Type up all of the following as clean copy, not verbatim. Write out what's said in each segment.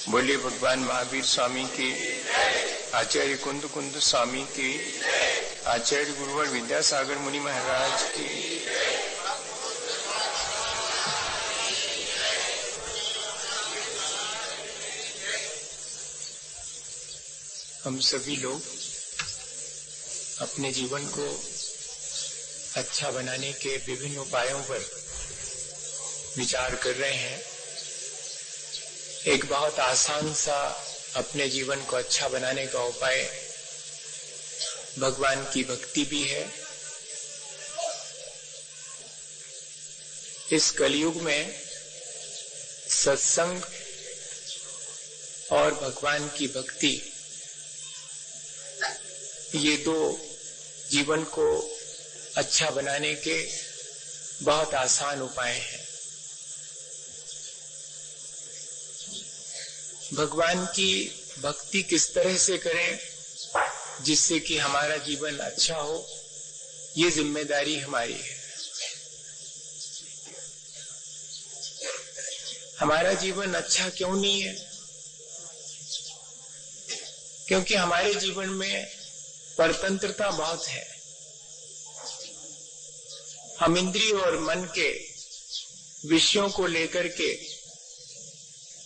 बोले भगवान महावीर स्वामी की, आचार्य कुंद कुंद स्वामी की, आचार्य गुरुवर विद्यासागर मुनि महाराज की। हम सभी लोग अपने जीवन को अच्छा बनाने के विभिन्न उपायों पर विचार कर रहे हैं। एक बहुत आसान सा अपने जीवन को अच्छा बनाने का उपाय भगवान की भक्ति भी है। इस कलयुग में सत्संग और भगवान की भक्ति, ये दो जीवन को अच्छा बनाने के बहुत आसान उपाय हैं। भगवान की भक्ति किस तरह से करें जिससे कि हमारा जीवन अच्छा हो, ये जिम्मेदारी हमारी है। हमारा जीवन अच्छा क्यों नहीं है? क्योंकि हमारे जीवन में परतंत्रता बहुत है। हम इंद्रिय और मन के विषयों को लेकर के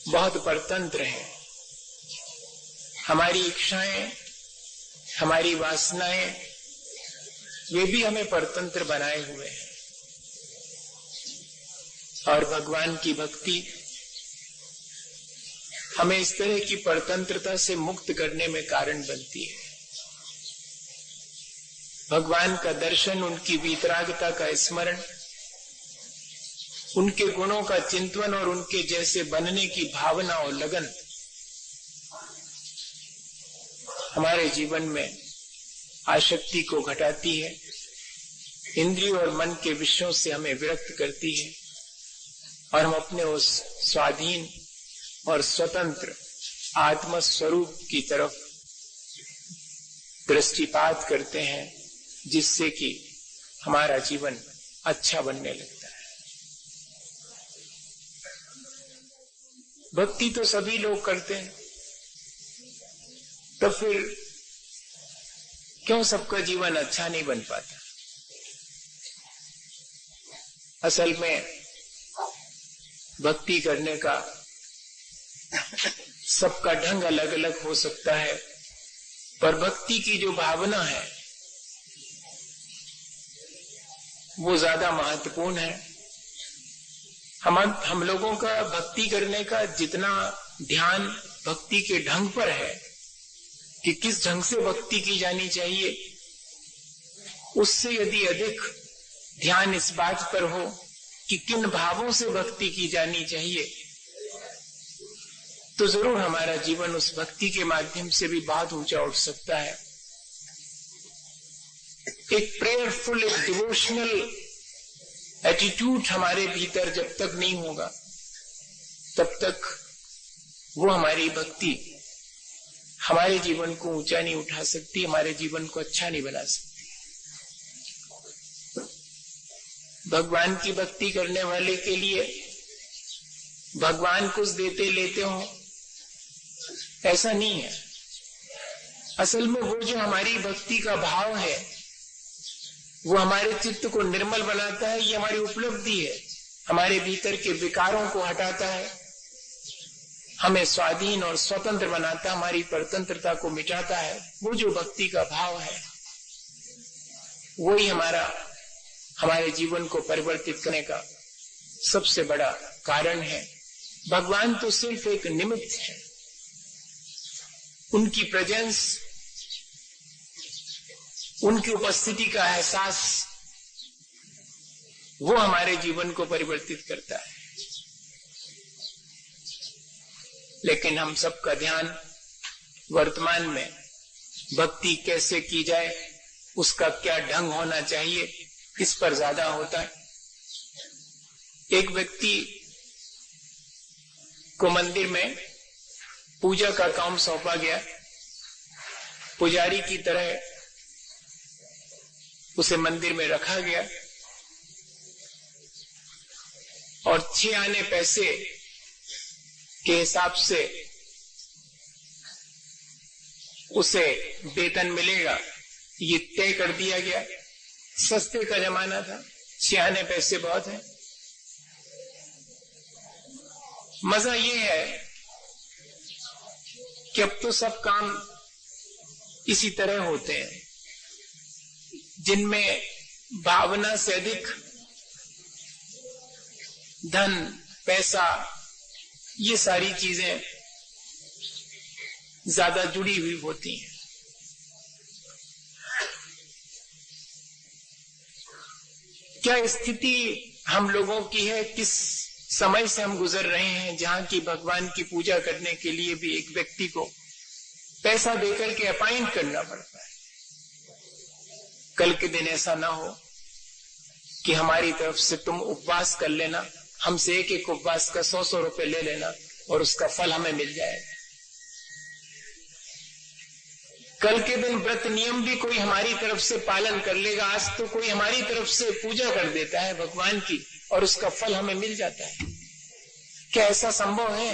बहुत परतंत्र हैं। हमारी इच्छाएं, हमारी वासनाएं, वे भी हमें परतंत्र बनाए हुए हैं। और भगवान की भक्ति हमें इस तरह की परतंत्रता से मुक्त करने में कारण बनती है। भगवान का दर्शन, उनकी वीतरागता का स्मरण, उनके गुणों का चिंतन और उनके जैसे बनने की भावना और लगन हमारे जीवन में आसक्ति को घटाती है, इंद्रिय और मन के विषयों से हमें विरक्त करती है और हम अपने उस स्वाधीन और स्वतंत्र आत्म स्वरूप की तरफ दृष्टिपात करते हैं, जिससे कि हमारा जीवन अच्छा बनने लगता है। भक्ति तो सभी लोग करते हैं, तो फिर क्यों सबका जीवन अच्छा नहीं बन पाता? असल में भक्ति करने का सबका ढंग अलग अलग हो सकता है, पर भक्ति की जो भावना है वो ज्यादा महत्वपूर्ण है। हम लोगों का भक्ति करने का जितना ध्यान भक्ति के ढंग पर है कि किस ढंग से भक्ति की जानी चाहिए, उससे यदि अधिक ध्यान इस बात पर हो कि किन भावों से भक्ति की जानी चाहिए, तो जरूर हमारा जीवन उस भक्ति के माध्यम से भी बहुत ऊंचा उठ सकता है। एक प्रेयरफुल, एक डिवोशनल एटीट्यूड हमारे भीतर जब तक नहीं होगा, तब तक वो हमारी भक्ति हमारे जीवन को ऊंचा नहीं उठा सकती, हमारे जीवन को अच्छा नहीं बना सकती। भगवान की भक्ति करने वाले के लिए भगवान कुछ देते लेते हो, ऐसा नहीं है। असल में वो जो हमारी भक्ति का भाव है, वो हमारे चित्त को निर्मल बनाता है, ये हमारी उपलब्धि है। हमारे भीतर के विकारों को हटाता है, हमें स्वाधीन और स्वतंत्र बनाता है, हमारी परतंत्रता को मिटाता है। वो जो भक्ति का भाव है, वही हमारे जीवन को परिवर्तित करने का सबसे बड़ा कारण है। भगवान तो सिर्फ एक निमित्त है। उनकी प्रेजेंस, उनकी उपस्थिति का एहसास, वो हमारे जीवन को परिवर्तित करता है। लेकिन हम सबका ध्यान वर्तमान में भक्ति कैसे की जाए, उसका क्या ढंग होना चाहिए, इस पर ज्यादा होता है। एक व्यक्ति को मंदिर में पूजा का काम सौंपा गया। पुजारी की तरह उसे मंदिर में रखा गया और 6 आने पैसे के हिसाब से उसे वेतन मिलेगा, ये तय कर दिया गया। सस्ते का जमाना था, 96 पैसे बहुत है। मजा ये है कि अब तो सब काम इसी तरह होते हैं जिनमें भावना से अधिक धन, पैसा, ये सारी चीजें ज्यादा जुड़ी हुई होती हैं। क्या स्थिति हम लोगों की है, किस समय से हम गुजर रहे हैं जहां की भगवान की पूजा करने के लिए भी एक व्यक्ति को पैसा देकर के अपॉइंट करना पड़ता है। कल के दिन ऐसा ना हो कि हमारी तरफ से तुम उपवास कर लेना, हमसे एक एक उपवास का 100-100 रुपए ले लेना और उसका फल हमें मिल जाएगा। कल के दिन व्रत नियम भी कोई हमारी तरफ से पालन कर लेगा। आज तो कोई हमारी तरफ से पूजा कर देता है भगवान की और उसका फल हमें मिल जाता है। क्या ऐसा संभव है?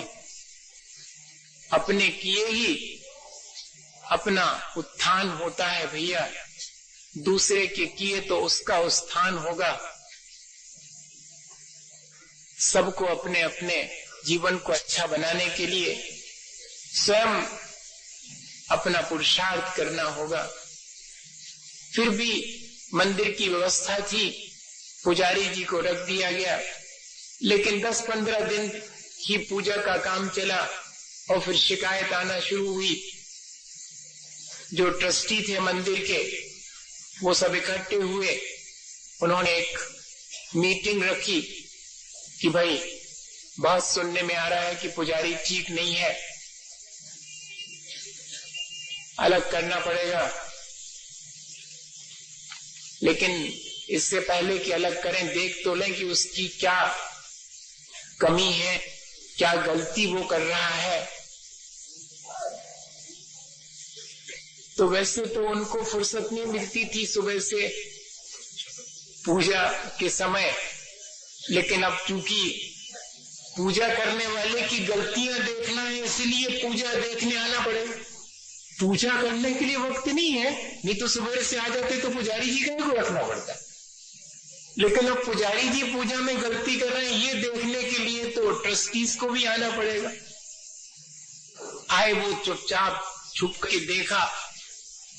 अपने किए ही अपना उत्थान होता है भैया, दूसरे के किए तो उसका उत्थान होगा। सबको अपने अपने जीवन को अच्छा बनाने के लिए स्वयं अपना पुरुषार्थ करना होगा। फिर भी मंदिर की व्यवस्था थी, पुजारी जी को रख दिया गया, लेकिन 10-15 दिन ही पूजा का काम चला और फिर शिकायत आना शुरू हुई। जो ट्रस्टी थे मंदिर के, वो सब इकट्ठे हुए, उन्होंने एक मीटिंग रखी कि भाई बहुत सुनने में आ रहा है कि पुजारी ठीक नहीं है, अलग करना पड़ेगा। लेकिन इससे पहले कि अलग करें, देख तो लें कि उसकी क्या कमी है, क्या गलती वो कर रहा है। तो वैसे तो उनको फुर्सत नहीं मिलती थी सुबह से पूजा के समय, लेकिन अब चूंकि पूजा करने वाले की गलतियां देखना है, इसलिए पूजा देखने आना पड़ेगा। पूजा करने के लिए वक्त नहीं है, नहीं तो सुबह से आ जाते तो पुजारी जी को रखना पड़ता। लेकिन अब पुजारी जी पूजा में गलती कर रहे हैं, ये देखने के लिए तो ट्रस्टीज को भी आना पड़ेगा। आए वो चुपचाप छुप के देखा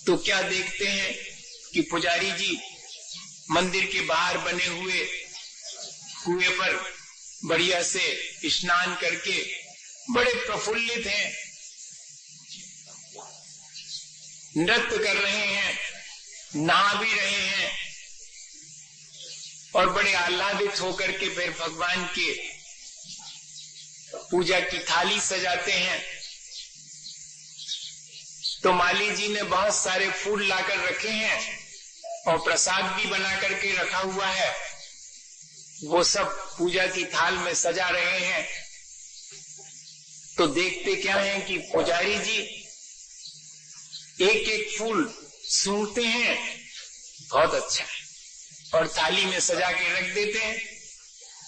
तो क्या देखते हैं कि पुजारी जी मंदिर के बाहर बने हुए कुएं पर बढ़िया से स्नान करके बड़े प्रफुल्लित हैं, नृत्य कर रहे हैं, नहा भी रहे हैं और बड़े आह्लादित होकर के फिर भगवान के पूजा की थाली सजाते हैं। तो माली जी ने बहुत सारे फूल लाकर रखे हैं और प्रसाद भी बना करके रखा हुआ है, वो सब पूजा की थाल में सजा रहे हैं। तो देखते क्या है कि पुजारी जी एक एक फूल सूंघते हैं, बहुत अच्छा है, और थाली में सजा के रख देते हैं।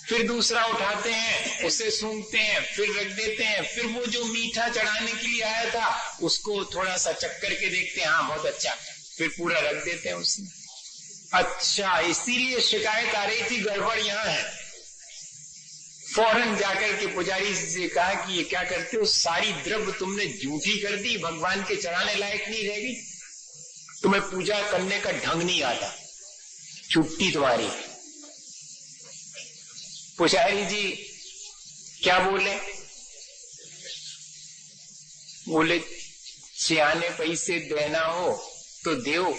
फिर दूसरा उठाते हैं, उसे सूंघते हैं, फिर रख देते हैं। फिर वो जो मीठा चढ़ाने के लिए आया था उसको थोड़ा सा चक्कर के देखते हैं, हाँ बहुत अच्छा, फिर पूरा रख देते हैं उसमें। अच्छा, इसीलिए शिकायत आ रही थी, गड़बड़ यहाँ है। फौरन जाकर के पुजारी से कहा कि ये क्या करते हो, सारी द्रव्य तुमने झूठी कर दी, भगवान के चढ़ाने लायक नहीं रहेगी, तुम्हें पूजा करने का ढंग नहीं आता, छुट्टी तुम्हारी। पुजारी जी क्या बोले? बोले सियाने पैसे देना हो तो देओ,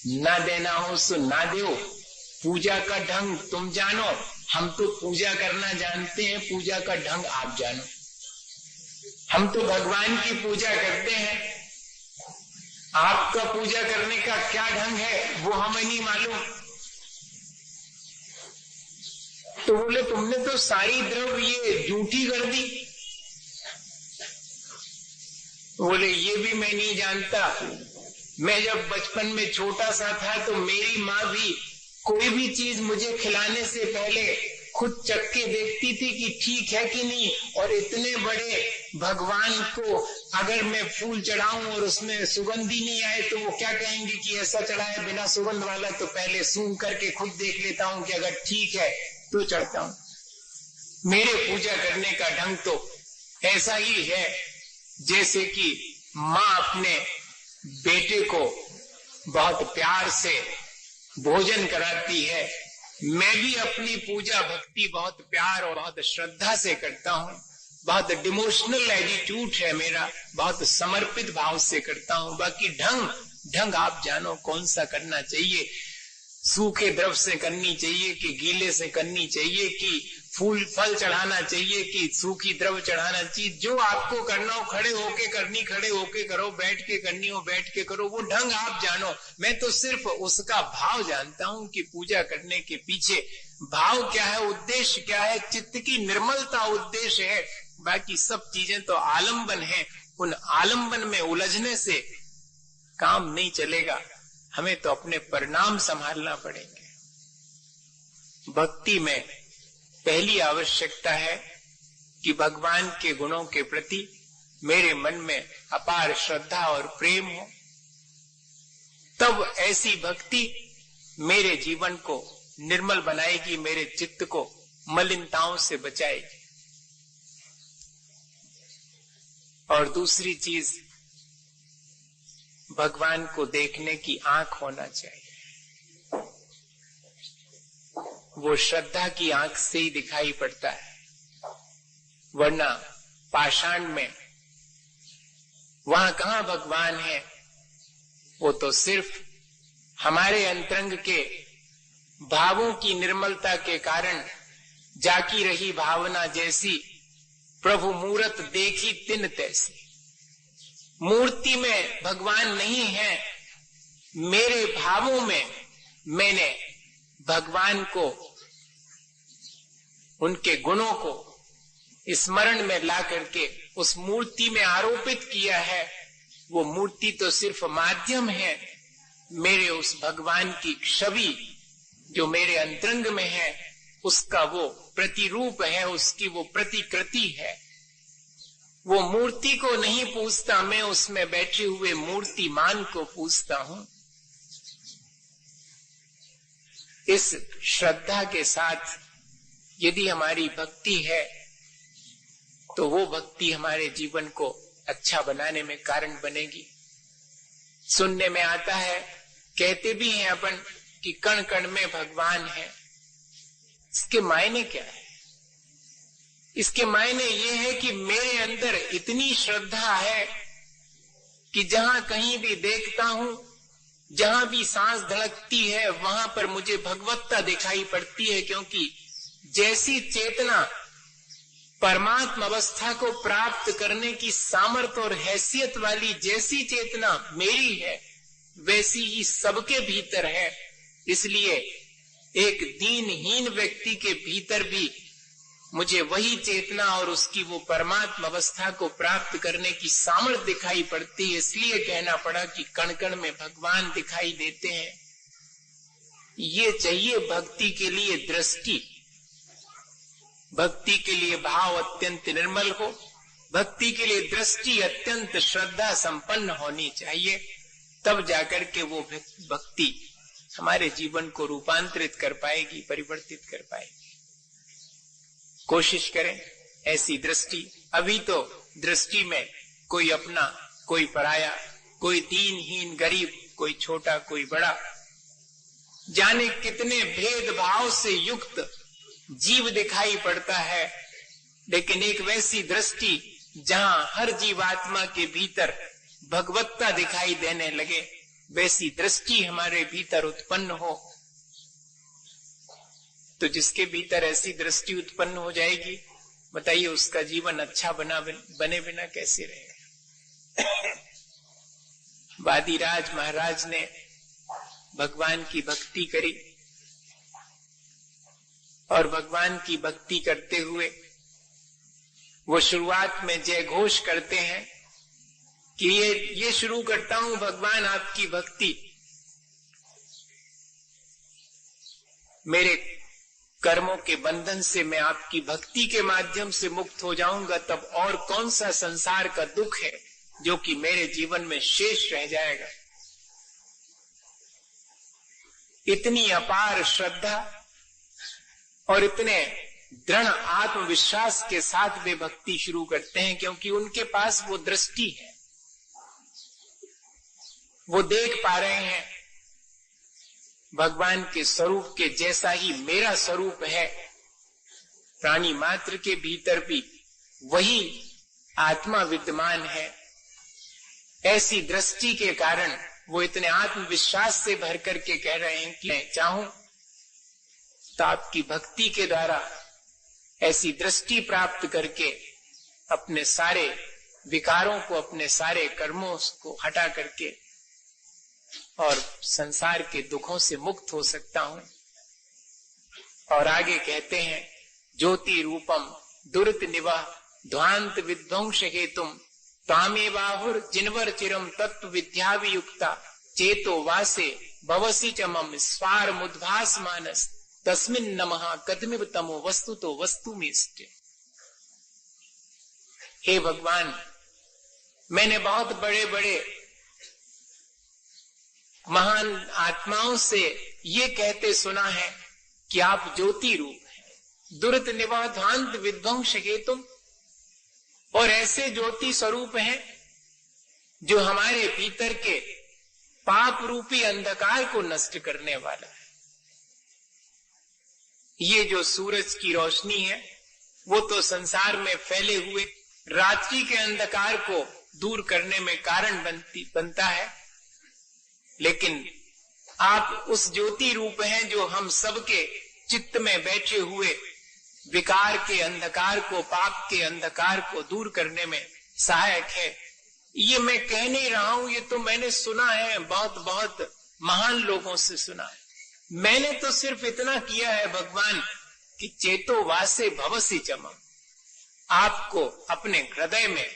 ना देना हो सो ना देओ, पूजा का ढंग तुम जानो, हम तो पूजा करना जानते हैं, पूजा का ढंग आप जानो। हम तो भगवान की पूजा करते हैं, आपका पूजा करने का क्या ढंग है वो हमें नहीं मालूम। तो बोले तुमने तो सारी द्रव्य ये झूठी कर दी। बोले ये भी मैं नहीं जानता, मैं जब बचपन में छोटा सा था तो मेरी माँ भी कोई भी चीज मुझे खिलाने से पहले खुद चख के देखती थी कि ठीक है कि नहीं, और इतने बड़े भगवान को अगर मैं फूल चढ़ाऊं और उसमें सुगंध ही नहीं आए तो वो क्या कहेंगे कि ऐसा चढ़ा है बिना सुगंध वाला, तो पहले सूंघ करके खुद देख लेता हूं कि अगर ठीक है तो चढ़ता हूं। मेरे पूजा करने का ढंग तो ऐसा ही है जैसे कि माँ अपने बेटे को बहुत प्यार से भोजन कराती है, मैं भी अपनी पूजा भक्ति बहुत प्यार और बहुत श्रद्धा से करता हूँ। बहुत डिवोशनल एटीट्यूड है मेरा, बहुत समर्पित भाव से करता हूँ। बाकी ढंग आप जानो कौन सा करना चाहिए, सूखे द्रव से करनी चाहिए कि गीले से करनी चाहिए, कि फूल फल चढ़ाना चाहिए कि सूखी द्रव चढ़ाना चाहिए। जो आपको करना हो खड़े होके करनी खड़े होके करो, बैठ के करनी हो बैठ के करो, वो ढंग आप जानो। मैं तो सिर्फ उसका भाव जानता हूं कि पूजा करने के पीछे भाव क्या है, उद्देश्य क्या है, चित्त की निर्मलता उद्देश्य है। बाकी सब चीजें तो आलंबन है, उन आलंबन में उलझने से काम नहीं चलेगा, हमें तो अपने परिणाम संभालना पड़ेंगे। भक्ति में पहली आवश्यकता है कि भगवान के गुणों के प्रति मेरे मन में अपार श्रद्धा और प्रेम हो, तब ऐसी भक्ति मेरे जीवन को निर्मल बनाएगी, मेरे चित्त को मलिनताओं से बचाएगी। और दूसरी चीज, भगवान को देखने की आंख होना चाहिए। वो श्रद्धा की आंख से ही दिखाई पड़ता है, वरना पाषाण में वहां कहां भगवान है। वो तो सिर्फ हमारे अंतरंग के भावों की निर्मलता के कारण जाकी रही भावना जैसी, प्रभु मूरत देखी तिन तैसी। मूर्ति में भगवान नहीं है, मेरे भावों में मैंने भगवान को, उनके गुणों को स्मरण में ला करके उस मूर्ति में आरोपित किया है। वो मूर्ति तो सिर्फ माध्यम है, मेरे उस भगवान की छवि जो मेरे अंतरंग में है उसका वो प्रतिरूप है, उसकी वो प्रतिकृति है। वो मूर्ति को नहीं पूजता, मैं उसमें बैठे हुए मूर्तिमान को पूजता हूं। इस श्रद्धा के साथ यदि हमारी भक्ति है तो वो भक्ति हमारे जीवन को अच्छा बनाने में कारण बनेगी। सुनने में आता है, कहते भी हैं अपन कि कण कण में भगवान है। इसके मायने क्या है? इसके मायने ये है कि मेरे अंदर इतनी श्रद्धा है कि जहां कहीं भी देखता हूं, जहां भी सांस धड़कती है, वहां पर मुझे भगवत्ता दिखाई पड़ती है। क्योंकि जैसी चेतना परमात्मा अवस्था को प्राप्त करने की सामर्थ्य और हैसियत वाली जैसी चेतना मेरी है, वैसी ही सबके भीतर है। इसलिए एक दीनहीन व्यक्ति के भीतर भी मुझे वही चेतना और उसकी वो परमात्मा अवस्था को प्राप्त करने की सामर्थ्य दिखाई पड़ती है। इसलिए कहना पड़ा कि कण कण में भगवान दिखाई देते हैं। ये चाहिए भक्ति के लिए दृष्टि, भक्ति के लिए भाव अत्यंत निर्मल हो, भक्ति के लिए दृष्टि अत्यंत श्रद्धा संपन्न होनी चाहिए। तब जाकर के वो भक्ति हमारे जीवन को रूपांतरित कर पाएगी, परिवर्तित कर पाएगी। कोशिश करें ऐसी दृष्टि। अभी तो दृष्टि में कोई अपना, कोई पराया, कोई दीनहीन गरीब, कोई छोटा, कोई बड़ा, जाने कितने भेदभाव से युक्त जीव दिखाई पड़ता है। लेकिन एक वैसी दृष्टि जहां हर जीवात्मा के भीतर भगवत्ता दिखाई देने लगे, वैसी दृष्टि हमारे भीतर उत्पन्न हो, तो जिसके भीतर ऐसी दृष्टि उत्पन्न हो जाएगी, बताइए उसका जीवन अच्छा बने बिना कैसे रहेगा। वादिराज महाराज ने भगवान की भक्ति करी और भगवान की भक्ति करते हुए वो शुरुआत में जय घोष करते हैं कि ये शुरू करता हूं भगवान आपकी भक्ति मेरे कर्मों के बंधन से मैं आपकी भक्ति के माध्यम से मुक्त हो जाऊंगा, तब और कौन सा संसार का दुख है जो कि मेरे जीवन में शेष रह जाएगा। इतनी अपार श्रद्धा और इतने दृढ़ आत्मविश्वास के साथ वे भक्ति शुरू करते हैं, क्योंकि उनके पास वो दृष्टि है, वो देख पा रहे हैं भगवान के स्वरूप के जैसा ही मेरा स्वरूप है, प्राणी मात्र के भीतर भी वही आत्मा विद्यमान है। ऐसी दृष्टि के कारण वो इतने आत्मविश्वास से भर करके कह रहे हैं कि मैं चाहूं तो आपकी भक्ति के द्वारा ऐसी दृष्टि प्राप्त करके अपने सारे विकारों को, अपने सारे कर्मों को हटा करके और संसार के दुखों से मुक्त हो सकता हूं। और आगे कहते हैं, ज्योति रूपम दुरित निवाह ध्वांत विध्वंस हेतुम तामेवाहुर जिनवर चिरम तत्व विद्या वियुक्ता चेतो वासे भवसी चमम स्वार मुद्भास मानस तस्मिन नमः कदमिव तमो वस्तु तो वस्तु में। हे भगवान, मैंने बहुत बड़े बड़े महान आत्माओं से ये कहते सुना है कि आप ज्योति रूप हैं, दुरित निवाह ध्वांत विध्वंस हेतुम, और ऐसे ज्योति स्वरूप हैं जो हमारे भीतर के पाप रूपी अंधकार को नष्ट करने वाला है। ये जो सूरज की रोशनी है वो तो संसार में फैले हुए रात्रि के अंधकार को दूर करने में कारण बनता है, लेकिन आप उस ज्योति रूप हैं जो हम सबके चित्त में बैठे हुए विकार के अंधकार को, पाप के अंधकार को दूर करने में सहायक है। ये मैं कह नहीं रहा हूं, ये तो मैंने सुना है, बहुत बहुत महान लोगों से सुना है। मैंने तो सिर्फ इतना किया है भगवान कि चेतो वासे भवसी चमम, आपको अपने हृदय में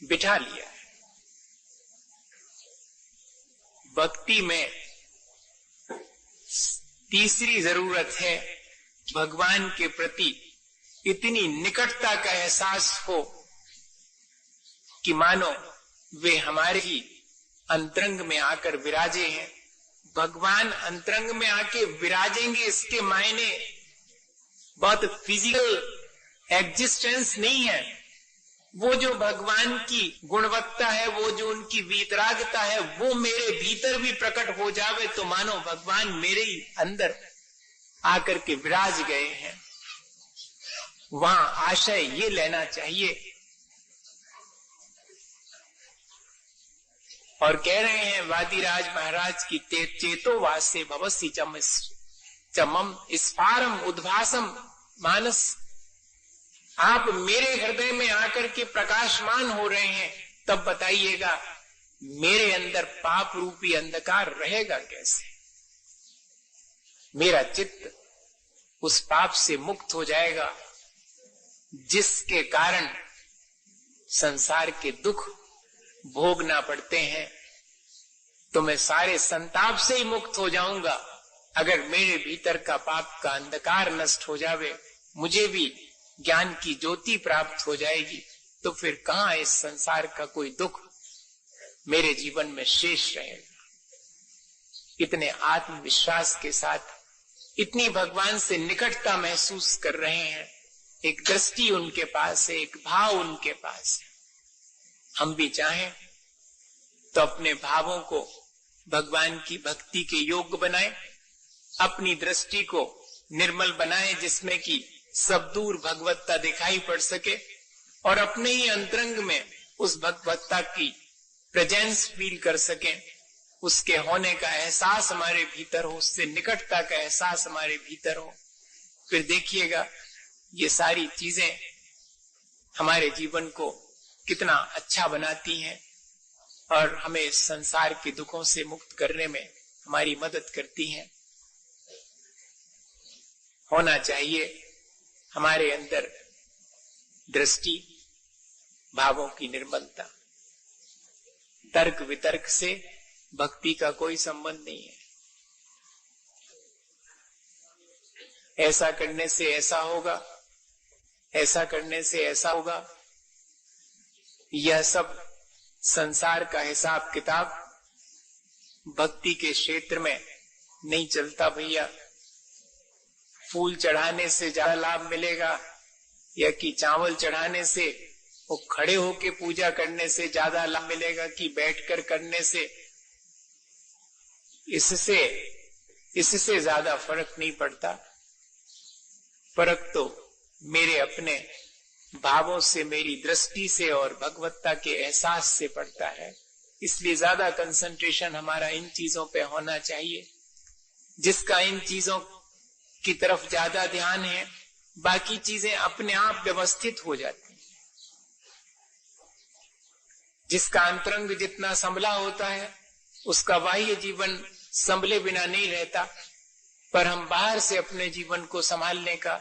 बिठा लिया है। भक्ति में तीसरी जरूरत है भगवान के प्रति इतनी निकटता का एहसास हो कि मानो वे हमारे ही अंतरंग में आकर विराजे हैं। भगवान अंतरंग में आके विराजेंगे, इसके मायने बहुत फिजिकल एग्जिस्टेंस नहीं है। वो जो भगवान की गुणवत्ता है, वो जो उनकी वीतरागता है, वो मेरे भीतर भी प्रकट हो जावे तो मानो भगवान मेरे ही अंदर आकर के विराज गए हैं। वहां आशय ये लेना चाहिए। और कह रहे हैं वादिराज महाराज की चेतो वासे भवसी चमम स्फारम उद्भासम मानस, आप मेरे हृदय में आकर के प्रकाशमान हो रहे हैं, तब बताइएगा मेरे अंदर पाप रूपी अंधकार रहेगा कैसे। मेरा चित्त उस पाप से मुक्त हो जाएगा जिसके कारण संसार के दुख भोगना पड़ते हैं। तो मैं सारे संताप से ही मुक्त हो जाऊंगा अगर मेरे भीतर का पाप का अंधकार नष्ट हो जावे, मुझे भी ज्ञान की ज्योति प्राप्त हो जाएगी। तो फिर कहां इस संसार का कोई दुख मेरे जीवन में शेष रहेगा। इतने आत्मविश्वास के साथ, इतनी भगवान से निकटता महसूस कर रहे हैं, एक दृष्टि उनके पास है, एक भाव उनके पास है। हम भी चाहें तो अपने भावों को भगवान की भक्ति के योग्य बनाएं, अपनी दृष्टि को निर्मल बनाएं जिसमें कि सब दूर भगवत्ता दिखाई पड़ सके, और अपने ही अंतरंग में उस भगवत्ता की प्रेजेंस फील कर सकें, उसके होने का एहसास हमारे भीतर हो, उससे निकटता का एहसास हमारे भीतर हो। फिर देखिएगा ये सारी चीजें हमारे जीवन को कितना अच्छा बनाती हैं और हमें संसार के दुखों से मुक्त करने में हमारी मदद करती हैं। होना चाहिए हमारे अंदर दृष्टि, भावों की निर्मलता। तर्क वितर्क से भक्ति का कोई संबंध नहीं है। ऐसा करने से ऐसा होगा, ऐसा करने से ऐसा होगा। यह सब संसार का हिसाब किताब भक्ति के क्षेत्र में नहीं चलता भैया। फूल चढ़ाने से ज्यादा लाभ मिलेगा या कि चावल चढ़ाने से, वो खड़े होके पूजा करने से ज्यादा लाभ मिलेगा कि बैठकर करने से, इससे ज्यादा फर्क नहीं पड़ता। फर्क तो मेरे अपने भावों से, मेरी दृष्टि से और भगवत्ता के एहसास से पड़ता है। इसलिए ज्यादा कंसंट्रेशन हमारा इन चीजों पे होना चाहिए। जिसका इन चीजों की तरफ ज्यादा ध्यान है, बाकी चीजें अपने आप व्यवस्थित हो जाती हैं। जिसका अंतरंग जितना संभला होता है, उसका बाह्य जीवन संभले बिना नहीं रहता। पर हम बाहर से अपने जीवन को संभालने का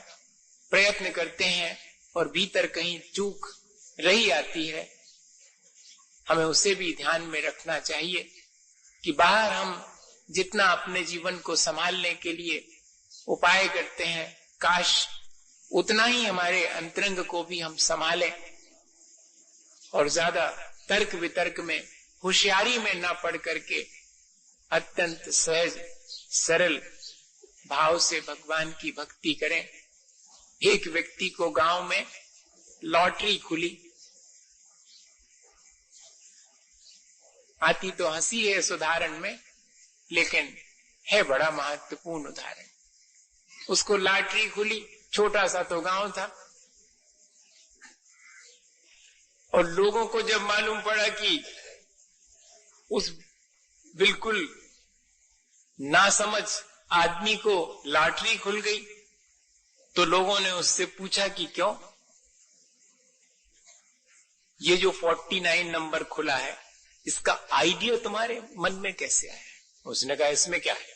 प्रयत्न करते हैं और भीतर कहीं चूक रही आती है। हमें उसे भी ध्यान में रखना चाहिए कि बाहर हम जितना अपने जीवन को संभालने के लिए उपाय करते हैं, काश उतना ही हमारे अंतरंग को भी हम संभालें और ज्यादा तर्क वितर्क में, होशियारी में न पड़ करके अत्यंत सहज सरल भाव से भगवान की भक्ति करें। एक व्यक्ति को गांव में लॉटरी खुली। आती तो हंसी है इस उदाहरण में, लेकिन है बड़ा महत्वपूर्ण उदाहरण। उसको लॉटरी खुली, छोटा सा तो गांव था, और लोगों को जब मालूम पड़ा कि उस बिल्कुल नासमझ आदमी को लॉटरी खुल गई, तो लोगों ने उससे पूछा कि क्यों, ये जो 49 नंबर खुला है, इसका आइडिया तुम्हारे मन में कैसे आया? उसने कहा इसमें क्या है,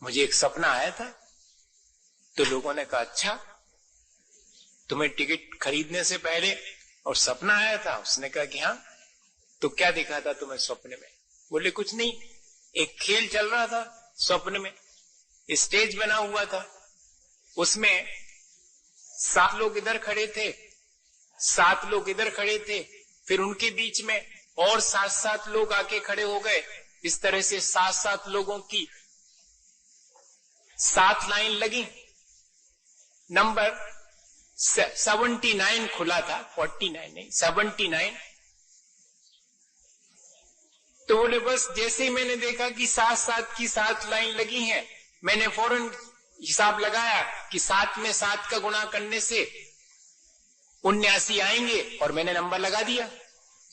मुझे एक सपना आया था। तो लोगों ने कहा अच्छा, तुम्हें टिकट खरीदने से पहले और सपना आया था? उसने कहा कि हाँ। तो क्या दिखा था तुम्हें स्वप्न में? बोले कुछ नहीं, एक खेल चल रहा था स्वप्न में, स्टेज बना हुआ था, उसमें 7 लोग इधर खड़े थे, 7 लोग इधर खड़े थे, फिर उनके बीच में और 7 लोग आके खड़े हो गए। इस तरह से 7 लोगों की 7 लाइन लगी। नंबर 79 खुला था, 49 नहीं, 79। तो बोले बस जैसे ही मैंने देखा कि 7 की 7 लाइन लगी हैं, मैंने फौरन हिसाब लगाया कि 7 में 7 का गुणा करने से 79 आएंगे, और मैंने नंबर लगा दिया।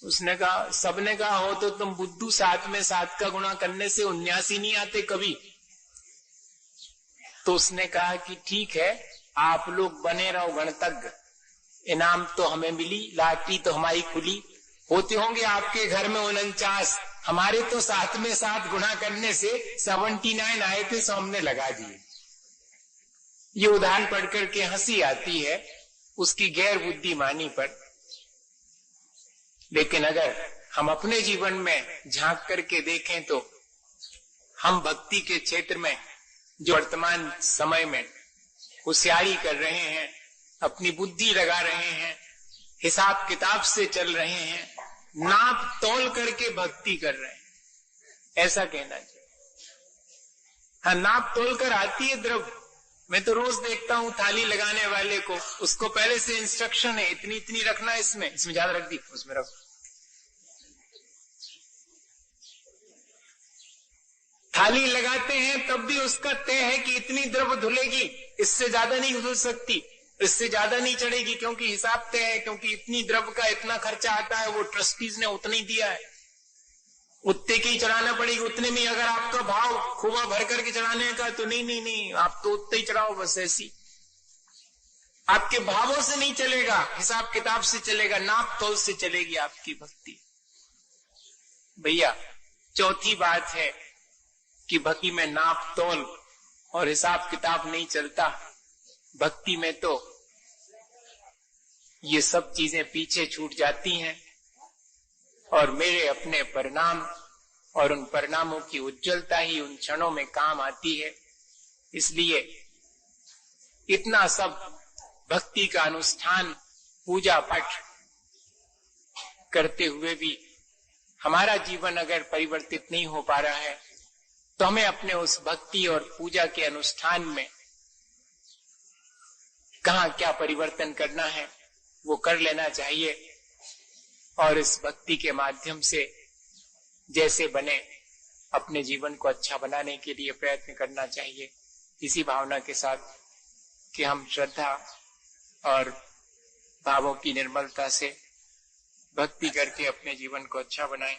उसने कहा, सबने कहा हो तो तुम बुद्धू, 7 में 7 का गुणा करने से 79 नहीं आते कभी। तो उसने कहा कि ठीक है, आप लोग बने रहो गणतज्ञ, इनाम तो हमें मिली, लॉटरी तो हमारी खुली, होते होंगे आपके घर में 49, हमारे तो 7 में 7 गुणा करने से 79 आए थे, सो हमने लगा दिए। ये उदाहरण पढ़ करके हंसी आती है उसकी गैर बुद्धिमानी पर, लेकिन अगर हम अपने जीवन में झांक करके देखें तो हम भक्ति के क्षेत्र में जो वर्तमान समय में होशियारी कर रहे हैं, अपनी बुद्धि लगा रहे हैं, हिसाब किताब से चल रहे हैं, नाप तोल करके भक्ति कर रहे हैं, ऐसा कहना चाहिए। हाँ, नाप तोल कर आती है द्रव्य। मैं तो रोज देखता हूं थाली लगाने वाले को, उसको पहले से इंस्ट्रक्शन है, इतनी इतनी रखना, इसमें ज्यादा रख दी, उसमें रख। थाली लगाते हैं तब भी उसका तय है कि इतनी द्रव्य धुलेगी, इससे ज्यादा नहीं धुल सकती, इससे ज्यादा नहीं चढ़ेगी, क्योंकि हिसाब तय है, क्योंकि इतनी द्रव्य का इतना खर्चा आता है, वो ट्रस्टीज ने उतना ही दिया है, उतने की चढ़ाना पड़ेगी। उतने में अगर आपका भाव खुआ भर करके चढ़ाने का, तो नहीं, आप तो उतने ही चढ़ाओ, बस ऐसी। आपके भावों से नहीं चलेगा, हिसाब किताब से चलेगा, नाप तोल से चलेगी आपकी भक्ति। भैया, चौथी बात है कि भक्ति में नाप तोल और हिसाब किताब नहीं चलता। भक्ति में तो ये सब चीजें पीछे छूट जाती हैं, और मेरे अपने परिणाम और उन परिणामों की उज्जवलता ही उन क्षणों में काम आती है। इसलिए इतना सब भक्ति का अनुष्ठान, पूजा पाठ करते हुए भी हमारा जीवन अगर परिवर्तित नहीं हो पा रहा है, तो हमें अपने उस भक्ति और पूजा के अनुष्ठान में कहाँ क्या परिवर्तन करना है वो कर लेना चाहिए, और इस भक्ति के माध्यम से जैसे बने अपने जीवन को अच्छा बनाने के लिए प्रयत्न करना चाहिए। इसी भावना के साथ कि हम श्रद्धा और भावों की निर्मलता से भक्ति करके अपने जीवन को अच्छा बनाएं।